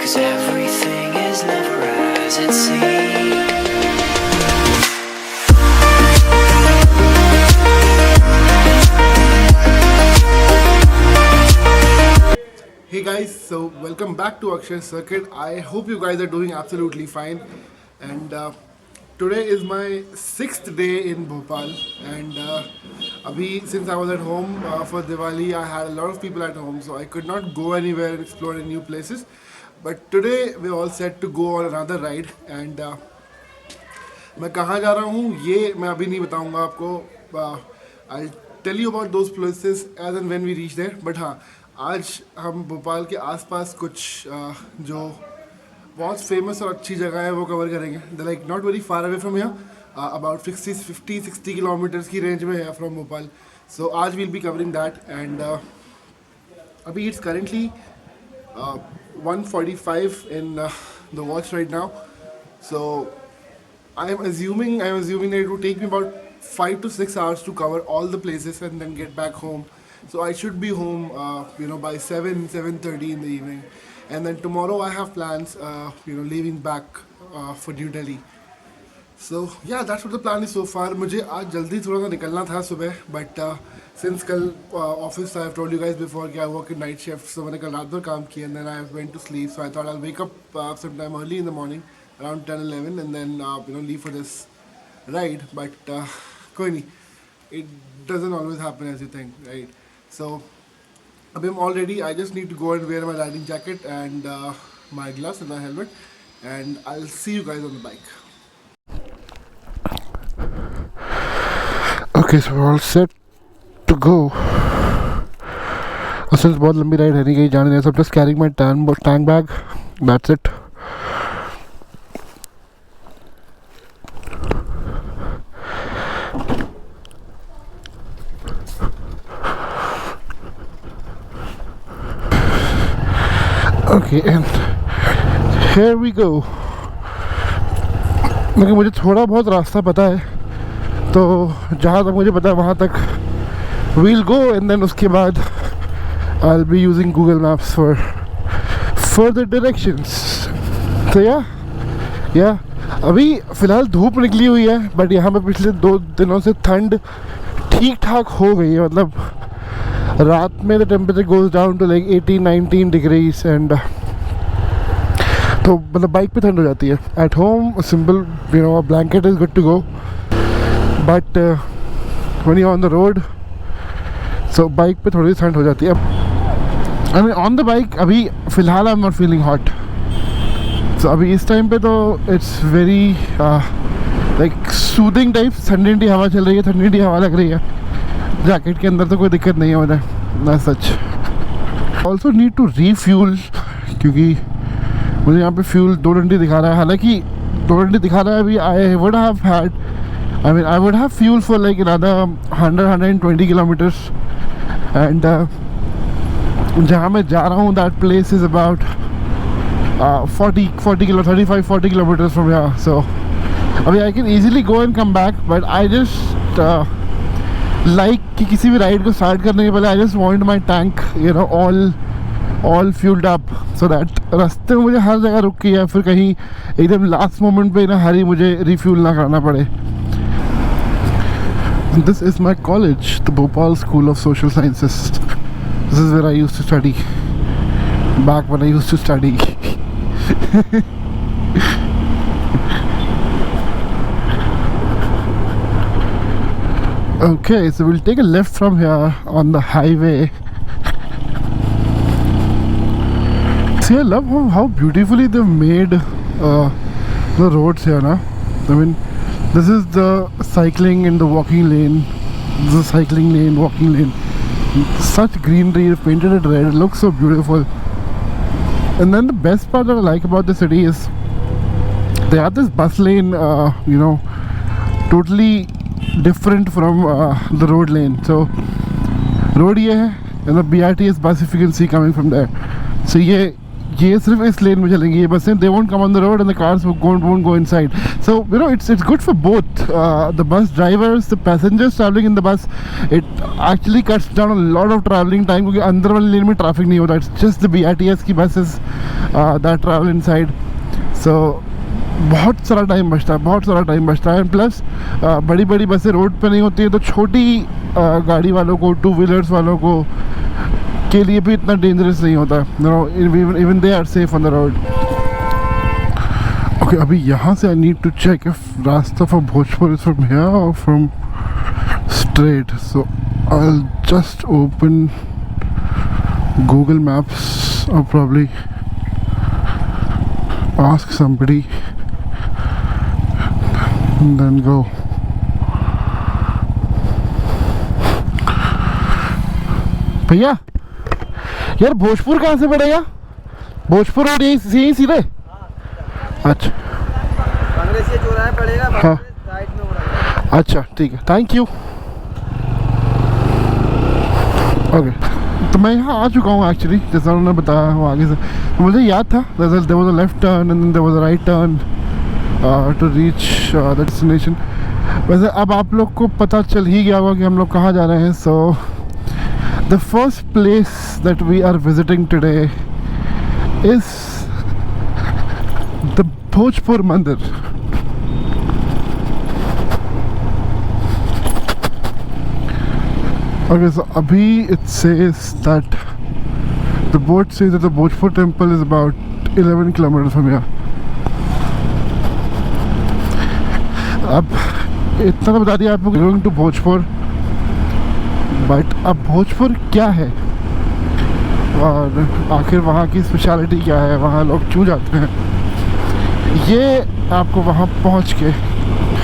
'cause everything is never as it seems. Hey guys, so welcome back to Akshay Circuit. I hope you guys are doing absolutely fine. And today is my 6th day in Bhopal. And since I was at home for Diwali, I had a lot of people at home, so I could not go anywhere and explore any new places. But today we're all set to go on another ride. And मैं कहाँ जा रहा हूँ ये मैं अभी नहीं बताऊँगा आपको. I'll tell you about those places as and when we reach there. But हाँ, आज हम भोपाल के आसपास कुछ जो बहुत फेमस और अच्छी जगह है वो कवर करेंगे. The like not very far away from here, about 50-60 kilometres की रेंज में है फ्रॉम भोपाल. सो आज we'll be covering that. And अभी it's currently 1:45 in the watch right now. So I'm assuming that it would take me about 5 to 6 hours to cover all the places and then get back home. So I should be home, by 7:30 in the evening. And then tomorrow I have plans, leaving back for New Delhi. So yeah, that's what the plan is so far. मुझे आज जल्दी थोड़ा सा निकलना था सुबह, but since कल office I have told you guys before कि I work in night shift, so मैंने कल रात भर काम किया and then I went to sleep. So I thought I'll wake up sometime early in the morning, around 10-11, and then leave for this ride. But कोई नहीं, it doesn't always happen as you think, right? So I'm all ready. I just need to go and wear my riding jacket and my gloves and my helmet, and I'll see you guys on the bike. Okay, so we're all set to go. Since बहुत लंबी ride है नहीं कहीं जाने नहीं, so I'm just carrying my tank bag. That's it. Okay, and here we go. लेकिन मुझे थोड़ा बहुत रास्ता पता है, तो जहाँ तक मुझे पता है वहाँ तक we'll go, and then उसके बाद I'll be using Google Maps for further directions. तो अभी फ़िलहाल धूप निकली हुई है, बट यहाँ पे पिछले 2 दिनों से ठंड ठीक ठाक हो गई है. मतलब रात में the temperature goes down to like 18-19 degrees. And तो मतलब बाइक पे ठंड हो जाती है. At home simple blanket is good to go, but when you on the road so bike पे थोड़ी ठंड हो जाती है. I mean on the bike अभी फ़िलहाल I am not feeling hot. So अभी इस टाइम पे तो it's very like soothing type. ठंडी ठंडी हवा चल रही है, ठंडी ठंडी हवा लग रही है. जैकेट के अंदर तो कोई दिक्कत नहीं है मुझे ना सच. ऑल्सो नीड टू रीफ्यूल, क्योंकि मुझे यहाँ पे फ्यूल 2 घंटे दिखा रहा है. हालांकि 2 घंटे दिखा रहा है अभी. I would have fuel for like another 100-120 kilometres. And जहाँ मैं जा रहा हूँ that place is about 35-40 kilometres from यहाँ. सो अभी I can easily go and come back, but I just like कि किसी भी राइड को स्टार्ट करने के पहले I just want my tank all fuelled up, so that रास्ते में मुझे हर जगह रुक के या फिर कहीं एकदम लास्ट मोमेंट पे ना हरी मुझे रिफ्यूल ना करना पड़े. This is my college, the Bhopal school of social sciences. This is where I used to study back when I used to study. Okay, so we'll take a left from here on the highway. See, I love how beautifully they've made the roads here, na? I mean, this is the cycling and the walking lane. This is cycling lane, walking lane. Such greenery, painted it red. It looks so beautiful. And then the best part that I like about the city is they have this bus lane, totally different from the road lane. So road ये है and the BRTS bus if you can see coming from there. So ये सिर्फ इस लेन में चलेंगी ये बसें. They won't come on the road and the cars won't go inside. So you know it's good for both the bus drivers, the passengers traveling in the bus. It actually cuts down a lot of traveling time क्योंकि अंदर वाली लेन में traffic नहीं होता. It's just the BRTS की buses that travel inside. So बहुत सारा time बचता है. प्लस बड़ी बड़ी बसें रोड पे नहीं होती है तो छोटी गाड़ी वालों को, टू व्हीलर्स वालों को के लिए भी इतना डेंजरस नहीं होता. Even they are safe on the road. Okay, अभी यहाँ से I need to check if रास्ता for Bhojpur is from here और from straight. So I will just open Google Maps और probably ask somebody then go. भैया यार भोजपुर कहाँ से पड़ेगा? भोजपुर रोड यही सीधे? अच्छा, कांग्रेस चौराहा पड़ेगा. हाँ, साइड में पड़ेगा. अच्छा ठीक है, थैंक यू. ओके, तो मैं यहाँ आ चुका हूँ एक्चुअली, जैसा उन्होंने बताया वो आगे से. तो मुझे याद था there was a left turn and then there was a right turn to reach the destination. वैसे अब आप लोग को पता चल ही गया होगा कि हम लोग कहाँ जा रहे हैं. So the first place that we are visiting today is the Bhojpur Mandir. Okay, so abhi it says that the board says that the Bhojpur temple is about 11 kilometers from here. अब इतना तो बता दिया आपको गोइंग टू भोजपुर, बट अब भोजपुर क्या है और आखिर वहाँ की स्पेशलिटी क्या है, वहाँ लोग क्यों जाते हैं, ये आपको वहाँ पहुँच के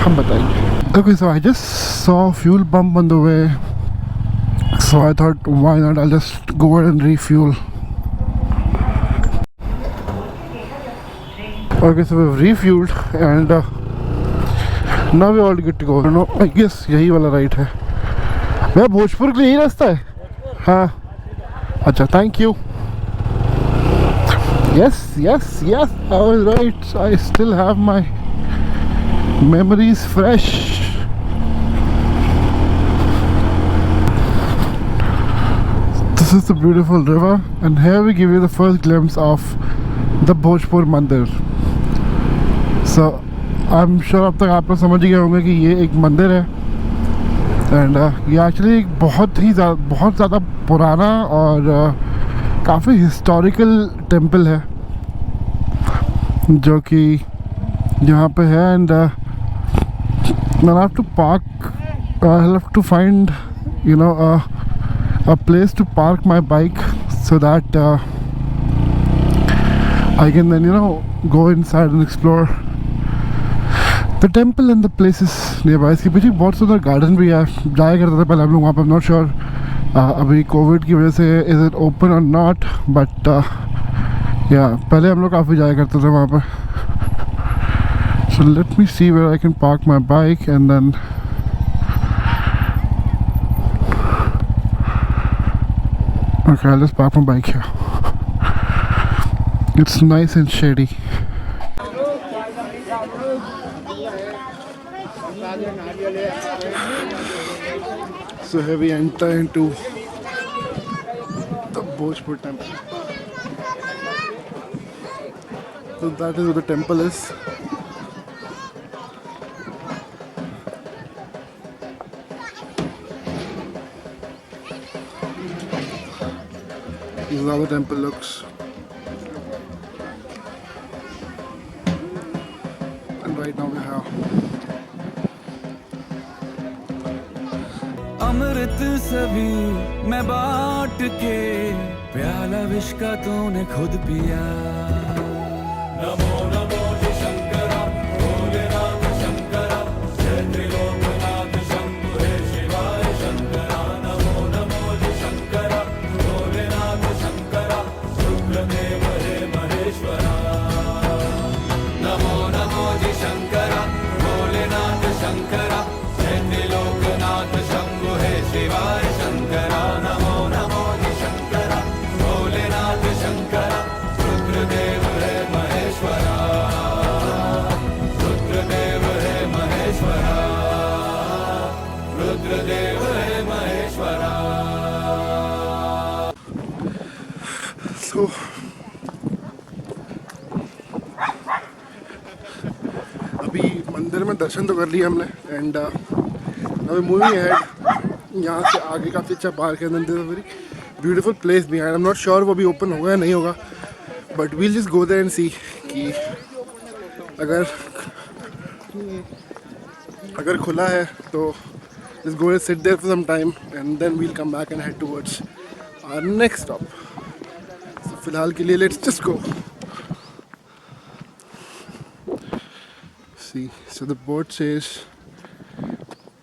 हम बताएंगे. Okay, so I just saw fuel pump on the way. So I thought, why not? I'll just go ahead and refuel. Okay, so we've refueled and now we're all good to go. No, I guess यही वाला right है. भैया भोजपुर के लिए यही रास्ता है? हाँ, अच्छा, thank you. Yes, I was right. I still have my memories fresh. This is the beautiful river and here we give you the first glimpse of the Bhojpur Mandir. So I'm sure अब तक आप लोग समझ गए होंगे कि ये एक मंदिर है एंड ये एक्चुअली बहुत ज़्यादा पुराना और काफ़ी हिस्टोरिकल टेम्पल है जो कि यहाँ पे है. And I'll have to park, I'll have to find a place to park my bike so that I can then go inside and explore the temple and the places nearby. इसके पीछे बहुत सुंदर गार्डन भी है, जाया करते थे पहले हम लोग वहाँ पर. I'm not sure अभी कोविड की वजह से is it open or not, but पहले हम लोग काफ़ी जाया करते थे वहाँ पर. So let me see where I can park my bike and then okay, I'll just park my bike here. It's nice and shady. So here we enter into the Bhojpur temple. So that is where the temple is. This is how the temple looks. And right now we have अमृत सभी मैं बांट के प्याला विष का तूने खुद पिया. नमो नमो जी शंकरा भोलेनाथ शंकरा जय त्रिलोकनाथ शंभु हे शिवाय शंकरा. नमो नमो जी शंकरा भोलेनाथ शंकरा रुद्रदेव हे महेश्वरा. नमो नमो जी शंकरा भोलेनाथ शंकरा जय त्रिलोकनाथ शंभु हे शिवाय शंकरा. नमो नमो जी शंकरा भोलेनाथ शंकरा रुद्रदेव मंदिर में दर्शन तो कर लिया हमने एंड अभी मूविंग अहेड। यहाँ से आगे काफ़ी अच्छा पार्क है, there is a very beautiful place behind. I am not sure वो अभी ओपन होगा या नहीं होगा, but we'll just go there and see कि अगर खुला है तो just go and sit there for some time and then we'll come back and head towards our next stop. So फिलहाल के लिए let's just go. See, so the board says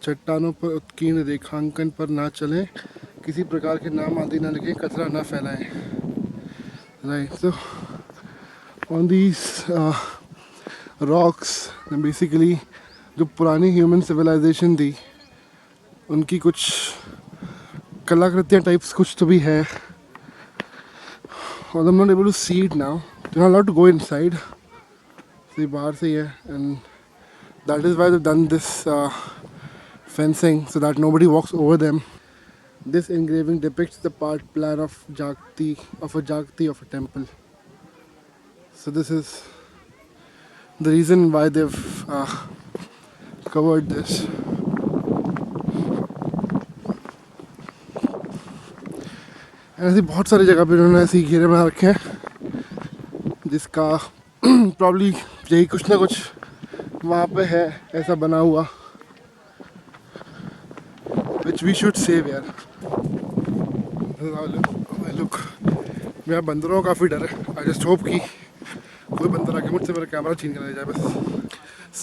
चट्टानों पर उत्कीर्ण रेखांकन पर ना चलें, किसी प्रकार के नाम आदि ना लिखें, कचरा ना फैलाएं. Right, so on these rocks, basically जो पुरानी ह्यूमन सिविलाइजेशन थी उनकी कुछ कलाकृतियाँ टाइप्स कुछ तो भी है. और I'm not able to see it now. You're not allowed to go inside. So बाहर से ही है and that is why they've done this fencing so that nobody walks over them. This engraving depicts the part plan of Jagti of a temple. So this is the reason why they've covered this. ऐसी बहुत सारी जगह पे उन्होंने ऐसी घेरे बना रखे हैं जिसका प्रॉब्ली यही कुछ ना कुछ वहाँ पे है ऐसा बना हुआ, which we should save यार. Look, मेरा बंदरों का काफ़ी डर है. I just hope कि कोई बंदर आके मुझसे मेरा कैमरा छीन कर ले जाए बस.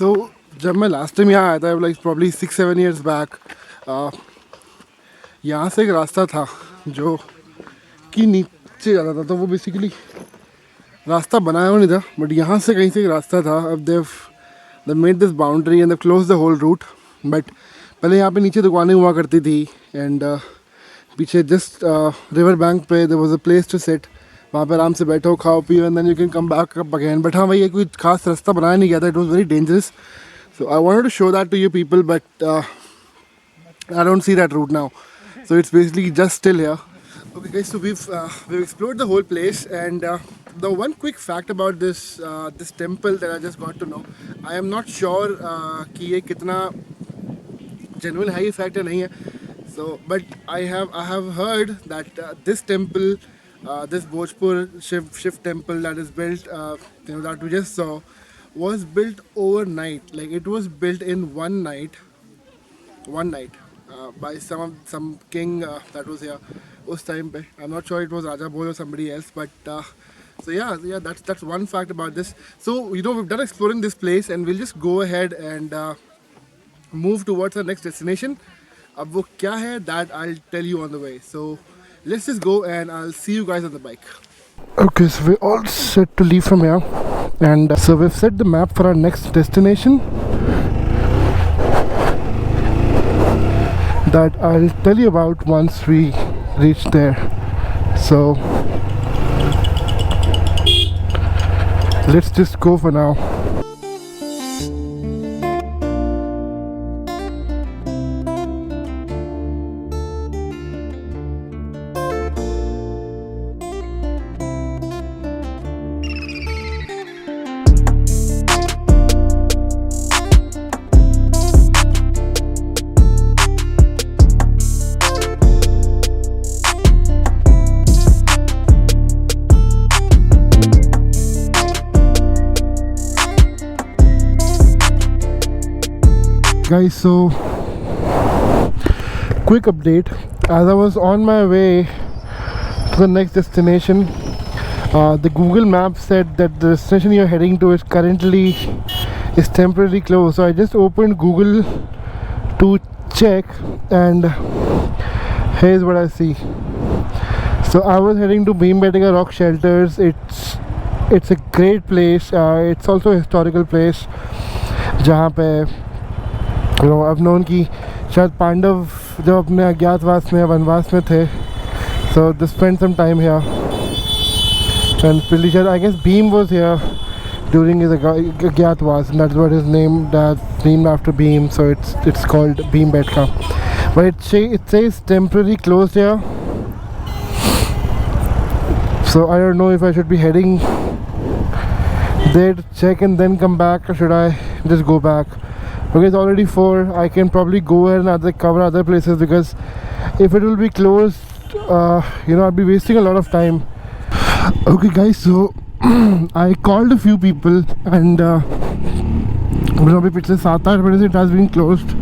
So जब मैं लास्ट टाइम यहाँ आया था like probably 6-7 years back, यहाँ से एक रास्ता था जो कि नीचे जाता था. तो वो बेसिकली रास्ता बनाया हुआ नहीं था, बट यहाँ से कहीं से एक रास्ता था. अब they made this boundary and they closed the whole route. But पहले यहाँ पे नीचे दुकानें हुआ करती थी एंड पीछे जस्ट रिवर बैंक पे there was a place to sit. वहाँ पे आराम से बैठो, खाओ पियो and then you can come back up again. But हाँ भाई, ये कोई खास रास्ता बनाया नहीं गया था. It was very dangerous. So I wanted to show that to you people, but I don't see that route now. So it's basically just still here. Okay guys, so we've explored the whole place and the one quick fact about this temple that I just got to know, I am not sure कि ये कितना genuine है ये fact या नहीं है. So but I have heard that this temple, this Bhojpur Shiv temple that is built, that we just saw, was built overnight. Like it was built in one night. By some king that was here उस time पे. I'm not sure it was Raja Bhoj or somebody else, but so yeah, that's one fact about this. So we've done exploring this place and we'll just go ahead and move towards our next destination. अब वो क्या है that I'll tell you on the way. So let's just go and I'll see you guys on the bike. Okay, so we're all set to leave from here and so we've set the map for our next destination that I'll tell you about once we reach there. So let's just go for now. Guys, so quick update. As I was on my way to the next destination, the Google map said that the destination you're heading to is temporarily closed. So I just opened Google to check and here's what I see. So I was heading to Bhimbetka Rock Shelters. It's a great place. It's also a historical place जहाँ पे I've known कि शायद पांडव जब अपने अज्ञातवास में वनवास में थे, so they spent some time here and pretty sure I guess Bhim was here during his अज्ञातवास and that's what his name, that's named after Bhim, so it's called Bhimbetka. But it says temporarily closed here, so I don't know if I should be heading there to check and then come back, or should I just go back? Okay, it's already 4. I can probably go and cover other places, because if it will be closed, I'll be wasting a lot of time. Okay guys, so I called a few people and अभी पिछले 7-8 महीने से it has been closed,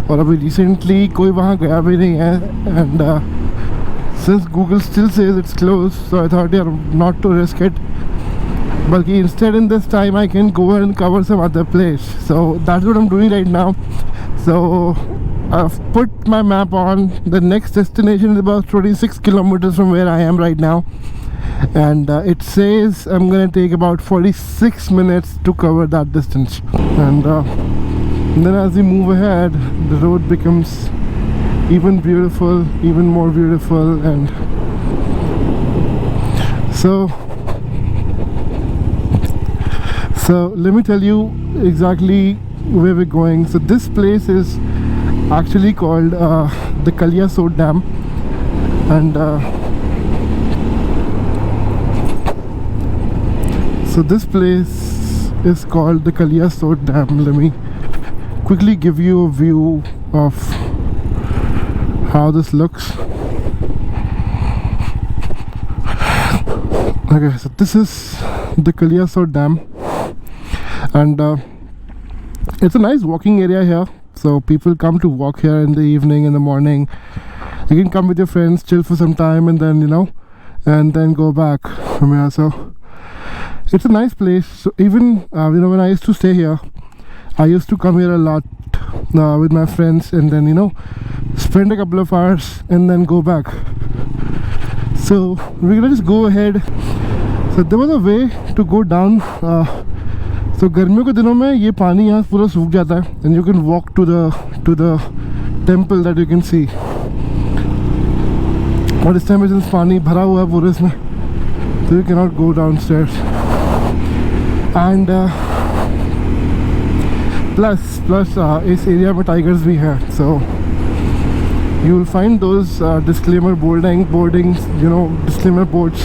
और अभी recently कोई वहाँ गया भी नहीं है, and since Google still says it's closed, so I thought not to risk it, but instead in this time I can go and cover some other place. So that's what I'm doing right now. So I've put my map on. The next destination is about 26 kilometers from where I am right now, and it says I'm gonna take about 46 minutes to cover that distance, and then as we move ahead, the road becomes even more beautiful, and so let me tell you exactly where we're going. So this place is actually called the Kalia Sot Dam, and so this place is called the Kalia Sot Dam. Let me quickly give you a view of how this looks. Okay, so this is the Kalia Sot Dam, and it's a nice walking area here. So people come to walk here in the evening, in the morning. You can come with your friends, chill for some time, and then and then go back from here. So it's a nice place. So even when I used to stay here, I used to come here a lot with my friends, and then spend a couple of hours and then go back. So we're gonna just go ahead. So there was a way to go down. So गर्मियों के दिनों में ये पानी यहाँ पूरा सूख जाता है, and you can walk to the temple that you can see. और इस टाइम में पानी भरा हुआ है पूरे इसमें, so you cannot go downstairs. And plus इस एरिया में टाइगर्स भी हैं, so you will find those disclaimer boardings, disclaimer boards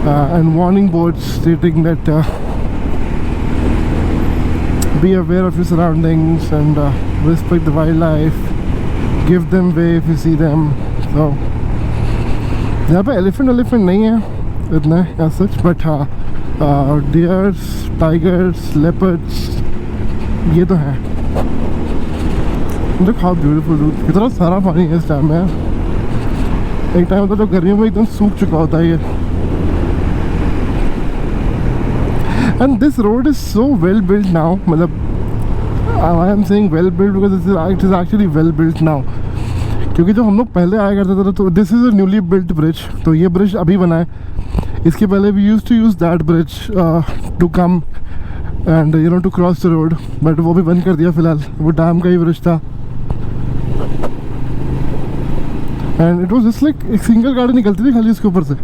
and warning boards stating that be aware of your surroundings and respect the wildlife, give them way if you see them. So यहाँ पे elephant नहीं है इतना as such, but deers, tigers, leopards ये तो हैं. Look how beautiful, dude. कितना सारा पानी है इस टाइम में. एक टाइम होता है जो गर्मियों में एकदम सूख चुका होता है ये. And this road is so well built now. मतलब I am saying well built because it is actually well built now. क्योंकि जब हम लोग पहले आया करते थे तो this is a newly built bridge. तो ये bridge अभी बना है. इसके पहले we used to use that bridge to come and to cross the road. But वो भी बंद कर दिया फिलहाल. वो डैम का ही bridge था. And it was just like एक सिंगल गाड़ी निकलती थी खाली उसके ऊपर से.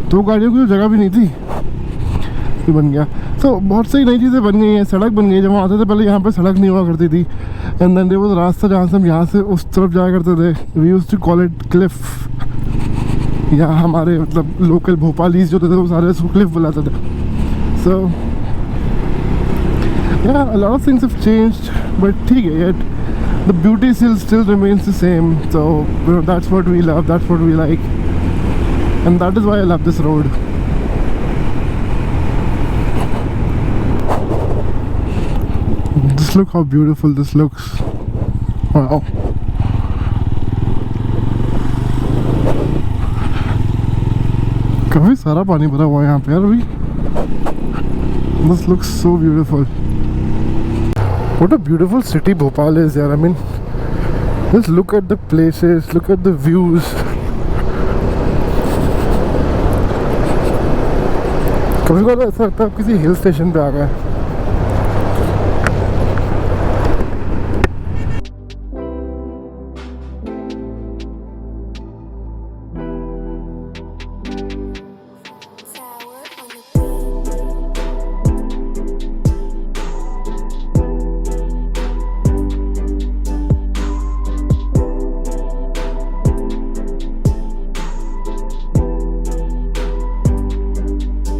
2 गाड़ियों की जगह भी नहीं थी. बन गया. So बहुत सही नई चीज़ें बन गई हैं. सड़क बन गई. जब हम आते थे पहले यहाँ पे सड़क नहीं हुआ करती थी, एंड देन देयर वाज रास्ता जहाँ से हम यहाँ से उस तरफ जाया करते थे. We used to call it cliff. या हमारे मतलब लोकल भोपालीज जो थे वो सारे उसको क्लिफ बुलाते थे. So yeah, a lot of things have changed, but ठीक है, yet the beauty still remains the same. So that's what we love, that's what we like, and that is why I love this road. Just look how beautiful this looks. Wow. काफी सारा पानी भरा हुआ है यहाँ पे यार अभी. This looks so beautiful. What a beautiful city Bhopal is यार. I mean, just look at the places, look at the views. कभी कभी ऐसा लगता है आप किसी हिल स्टेशन पे आ गए.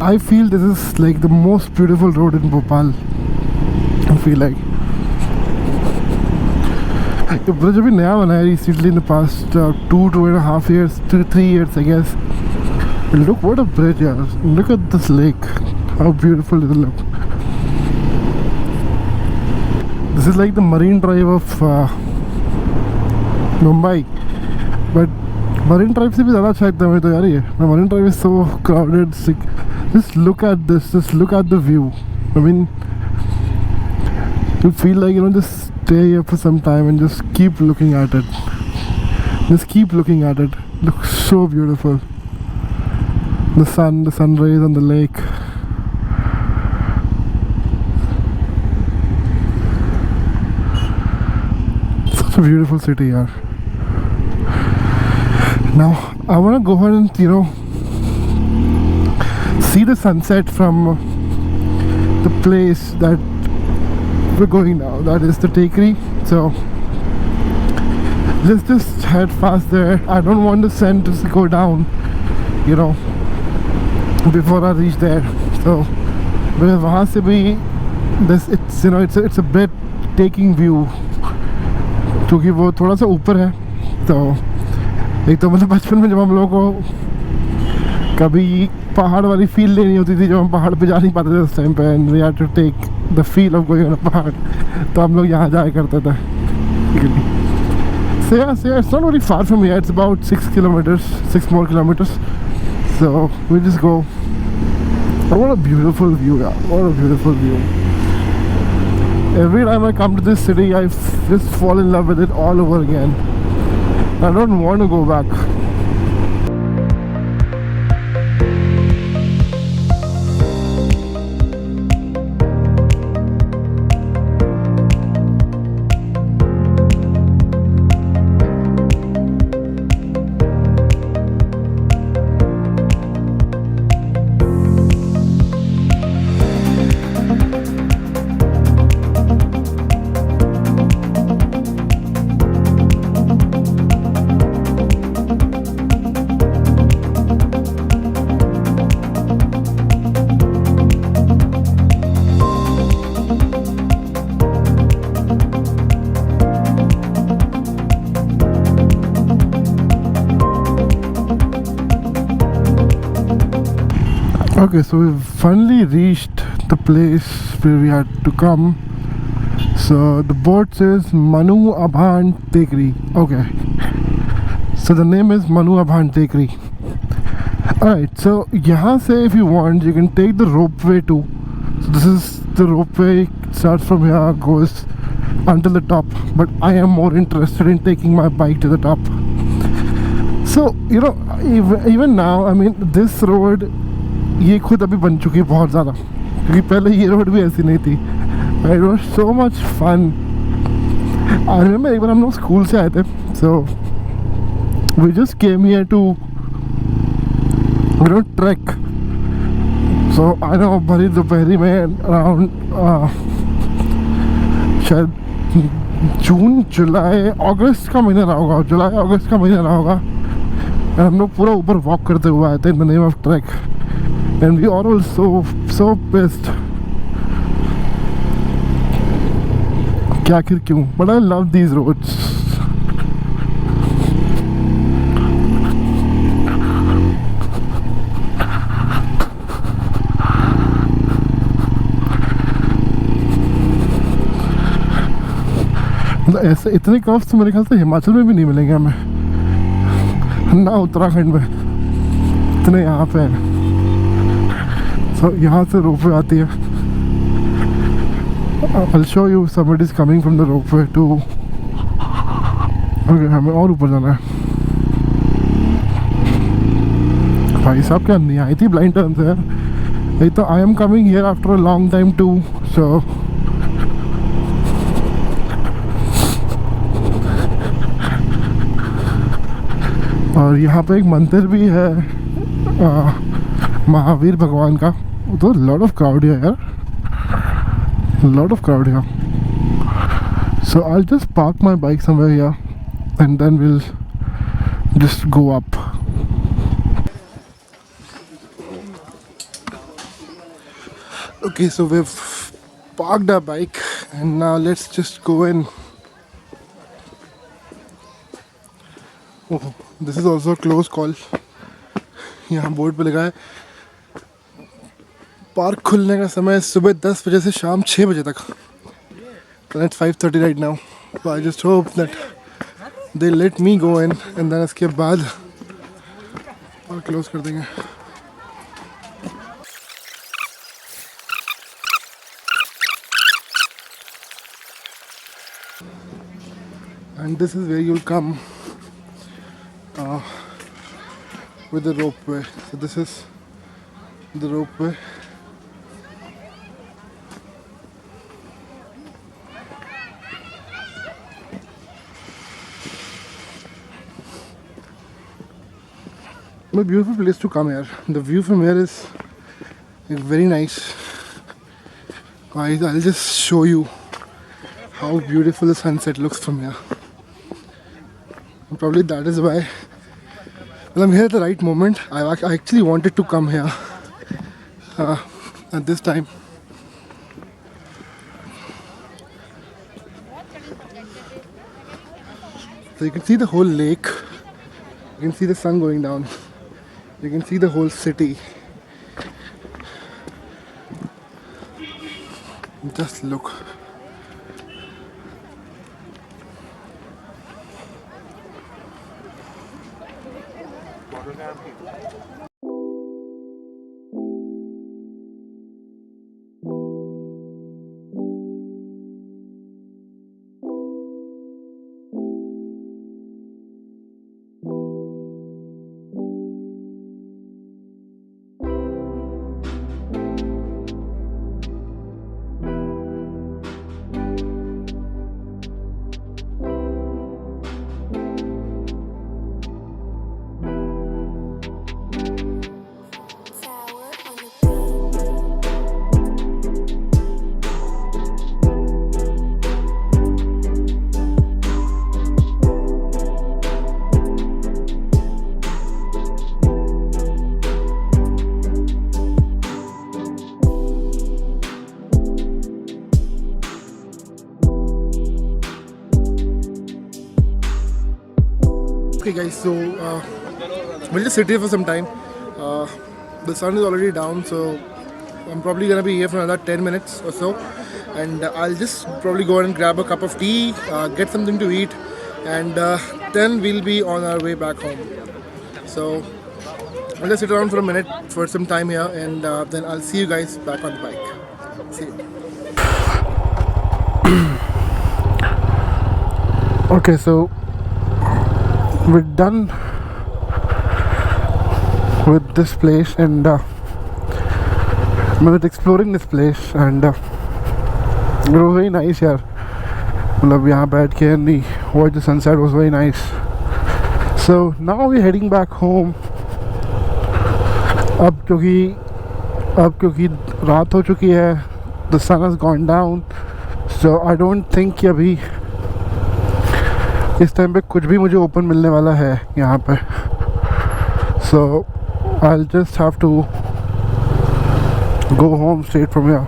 I feel this is like the most beautiful road in Bhopal. I feel like the bridge अभी नया बना है recently in the past 2.5 years, 3 years I guess. Look what a bridge, yaar. Look at this lake. How beautiful does it look? This is like the Marine Drive of Mumbai, but Marine Drive से भी ज़्यादा अच्छा लगता है मुझे तो यार ये. Marine Drive is so crowded. Just look at this. Just look at the view. I mean, you feel like, you know, just stay here for some time and just keep looking at it. Just keep looking at it. Looks so beautiful. The sun, the sun rays on the lake. Such a beautiful city, yaar. Now I want to go ahead and, you know, see the sunset from the place that we're going now. That is the Tekri. So let's just head fast there. I don't want the sun to go down, you know, before I reach there. So वहाँ से भी this, it's, you know, it's a breathtaking view, क्योंकि वो थोड़ा सा ऊपर है. तो एक तो मतलब बचपन में जब हम लोगों को कभी पहाड़ वाली फील लेनी होती थी, जब हम पहाड़ पे जा नहीं पाते थे उस टाइम पे, and we had to take the feel of going on a pahad, तो हम लोग यहाँ जाया करते थे. So yeah, it's not very far from here. It's about 6 kilometers, 6 more kilometers. So we just go. Oh, what a beautiful view, yeah. What a beautiful view. Every time I come to this city, I just fall in love with it all over again. I don't want to go back. Okay, so we've finally reached the place where we had to come. So the board says Manu Abhan Tekri. Okay, so the name is Manu Abhan Tekri. Alright, so यहाँ से if you want, you can take the ropeway too. So this is the ropeway, starts from here, goes until the top. But I am more interested in taking my bike to the top. So, you know, even now, I mean, this road, ये खुद अभी बन चुकी है बहुत ज़्यादा, क्योंकि पहले ये रोड भी ऐसी नहीं थी. It was so much fun. I remember एक बार हम लोग स्कूल से आए थे, so we just came here to, you know, track. So I know भरी दोपहरी में अराउंड शायद जून, जुलाई, अगस्त का महीना रहा होगा, जुलाई अगस्त का महीना रहा होगा. हम लोग पूरा ऊपर वॉक करते हुए आए थे in the name of track. And we are all so pissed. क्या आखिर क्यों? But I love these roads. मतलब ऐसे इतने कर्व्स तो मेरे ख्याल से हिमाचल में भी नहीं मिलेंगे हमें, ना उत्तराखंड में, इतने यहाँ पे हैं. So यहाँ से रोपवे आती है. I'll show you somebody is coming from the ropeway too. Okay, हमें और ऊपर जाना है. भाई साहब क्या निहायती ब्लाइंड टर्न्स है. नहीं तो I am coming here after a long time too. So और यहाँ पे एक मंदिर भी है महावीर भगवान का. तो लॉट ऑफ क्राउड है यार, लॉट ऑफ क्राउड है. So I just park my bike somewhere here and then will just go up. Okay, so we've parked our bike and now let's just go in. Oh, this is also a close call. यहाँ board पे लगा है park खुलने का समय सुबह 10 बजे से शाम 6 बजे तक. And it's 5:30 right now. So I just hope that they let me go in and then इसके बाद पार्क क्लोज कर देंगे. And this is where you'll come with the ropeway. So this is the ropeway. A beautiful place to come here. The view from here is very nice. I'll just show you how beautiful the sunset looks from here. And probably that is why, well, I'm here at the right moment. I actually wanted to come here at this time. So you can see the whole lake. You can see the sun going down. You can see the whole city. Just look. Okay guys, so we'll just sit here for some time. The sun is already down, so I'm probably gonna be here for another 10 minutes or so, and I'll just probably go and grab a cup of tea, get something to eat, and then we'll be on our way back home. So I'll just sit around for a minute for some time here, and then I'll see you guys back on the bike. See you. Okay, so we're done with this place and with exploring this place, and it was very nice here. मतलब यहाँ बैठ के and watch the sunset was very nice. So now we're heading back home. अब क्योंकि रात हो चुकी है, the sun has gone down, so I don't think कि अभी इस टाइम पे कुछ भी मुझे ओपन मिलने वाला है यहाँ पे. So I'll just have to go home straight from here.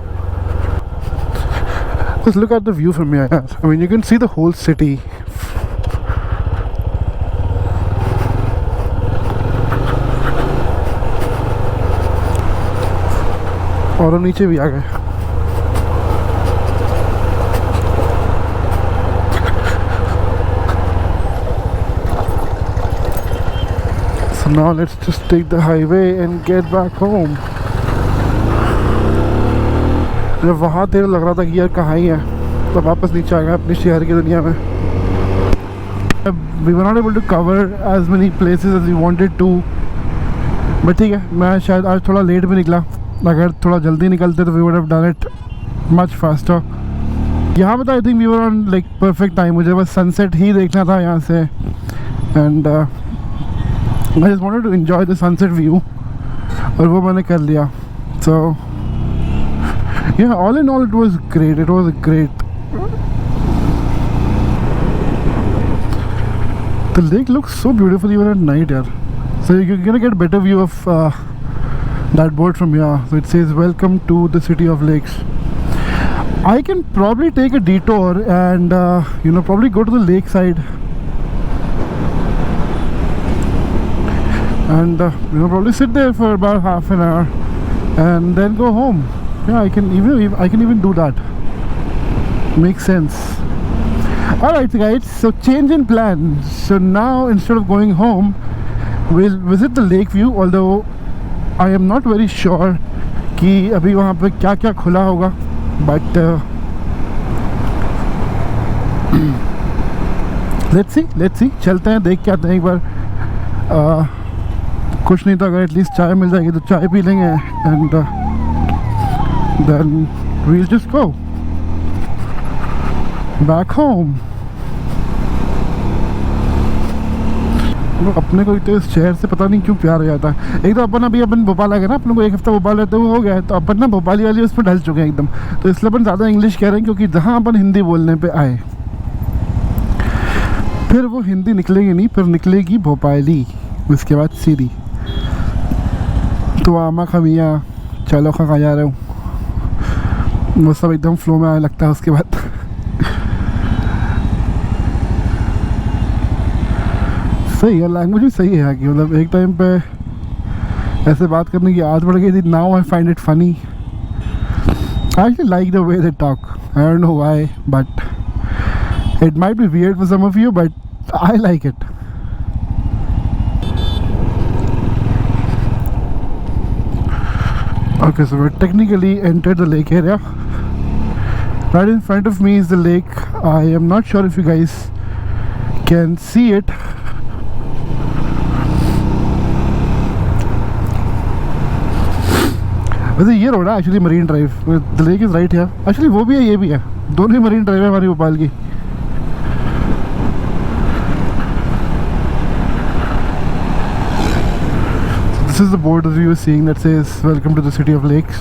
Just look at the view from here. I mean, you can see the whole city. और हम नीचे भी आ गए. So now let's just take the highway and get back home. जब वहाँ तेरे लग रहा था कि यार कहाँ ही है, तो वापस नीचे आ गए अपने शहर की दुनिया में. We were not able to cover as many places as we wanted to, but ठीक है, मैं शायद आज थोड़ा लेट भी निकला. अगर थोड़ा जल्दी निकलते तो we would have done it much faster. यहाँ पे तो I think we were on like perfect time. मुझे बस sunset ही देखना था यहाँ से, and I just wanted to enjoy the sunset view, और वो मैंने कर लिया. So yeah, all in all it was great. It was great. The lake looks so beautiful even at night here. So you're gonna get better view of that board from here. So it says welcome to the city of lakes. I can probably take a detour and probably go to the lake side and probably sit there for about half an hour and then go home. Yeah, I can even do that. Makes sense. Alright guys, so change in plan. So now instead of going home, we'll visit the lake view, although I am not very sure कि अभी वहाँ पे क्या क्या खुला होगा, but let's see चलते हैं, देख के आते हैं एक बार. कुछ नहीं तो अगर एटलीस्ट चाय मिल जाएगी तो चाय पी लेंगे and then we'll just go back home. अपने को तो इस शहर से पता नहीं क्यों प्यार हो जाता है. एक तो अपन भोपाल आ गए ना, अपन को एक हफ्ता भोपाल रहते हुए हो गया है, तो अपन ना भोपाली वाली उस पर ढल चुके हैं एकदम. तो इसलिए अपन ज़्यादा इंग्लिश कह रहे हैं, क्योंकि जहाँ अपन हिंदी बोलने पे आए फिर वो हिंदी निकलेगी नहीं, फिर निकलेगी भोपाली, उसके बाद सीधी. तो आमा खमिया चलो खा जा रहे हूँ, वो सब एकदम फ्लो में आने लगता है उसके बाद. सही है, लैंग्वेज भी सही है यहाँ की. मतलब एक टाइम पे ऐसे बात करने की आदत पड़ गई थी. Now I find it funny. I actually like the way they talk. I don't know why, but it might be weird for some of you, but I like it. Okay, so we're technically entered the lake area. Right in front of me is the lake. I am not sure if you guys can see it. वैसे ये road है actually marine drive. The lake is right here. Actually वो भी है, ये भी है, दोनों ही मरीन ड्राइव है हमारी भोपाल की. This is the board that we were seeing that says welcome to the city of lakes.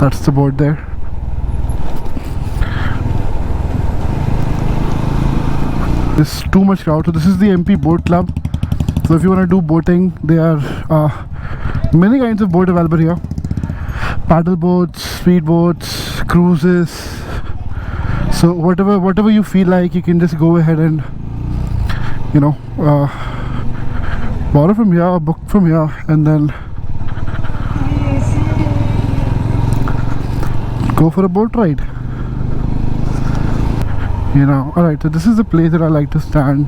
That's the board there. There's too much crowd. So this is the MP Boat Club. So if you want to do boating, there are many kinds of boat available here. Paddle boats, speed boats, cruises. So whatever you feel like, you can just go ahead and borrow from here or book from here and then go for a boat ride. Alright, so this is the place that I like to stand.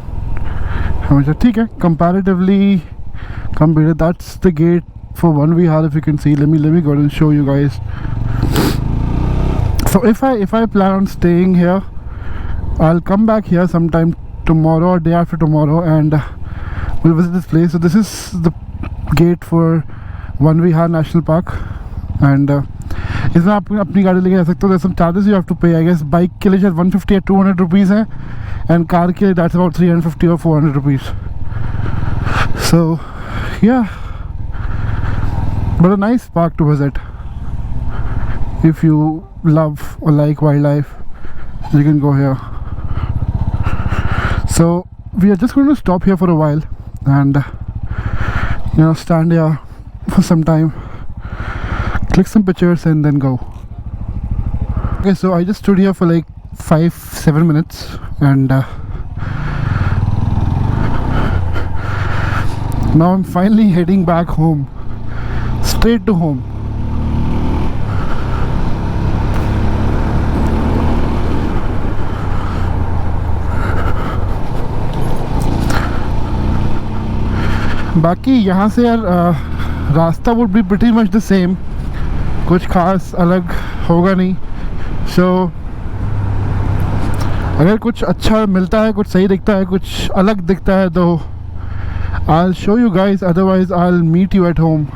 ठीक है, comparatively compared, that's the gate for One Vihar. If you can see, let me go and show you guys. So if I plan on staying here, I'll come back here sometime tomorrow or day after tomorrow and we'll visit this place. So this is the gate for One Vihar National Park and इसमें आप अपनी गाड़ी लेके जा सकते हो. some charges you have to pay, I guess. Bike के लिए शायद 150 or 200 rupees है and कार के लिए that's about 350 or 400 rupees. So yeah, but a nice park to visit. If you love or like wildlife, you can go here. So we are just going to stop here for a while and stand here for some time, click some pictures and then go. Okay, so I just stood here for like 5-7 minutes and now I'm finally heading back home, straight to home. बाकी यहाँ से यार रास्ता would be pretty much the same, कुछ खास अलग होगा नहीं. सो अगर कुछ अच्छा मिलता है, कुछ सही दिखता है, कुछ अलग दिखता है तो I'll show you guys, otherwise I'll meet you at home.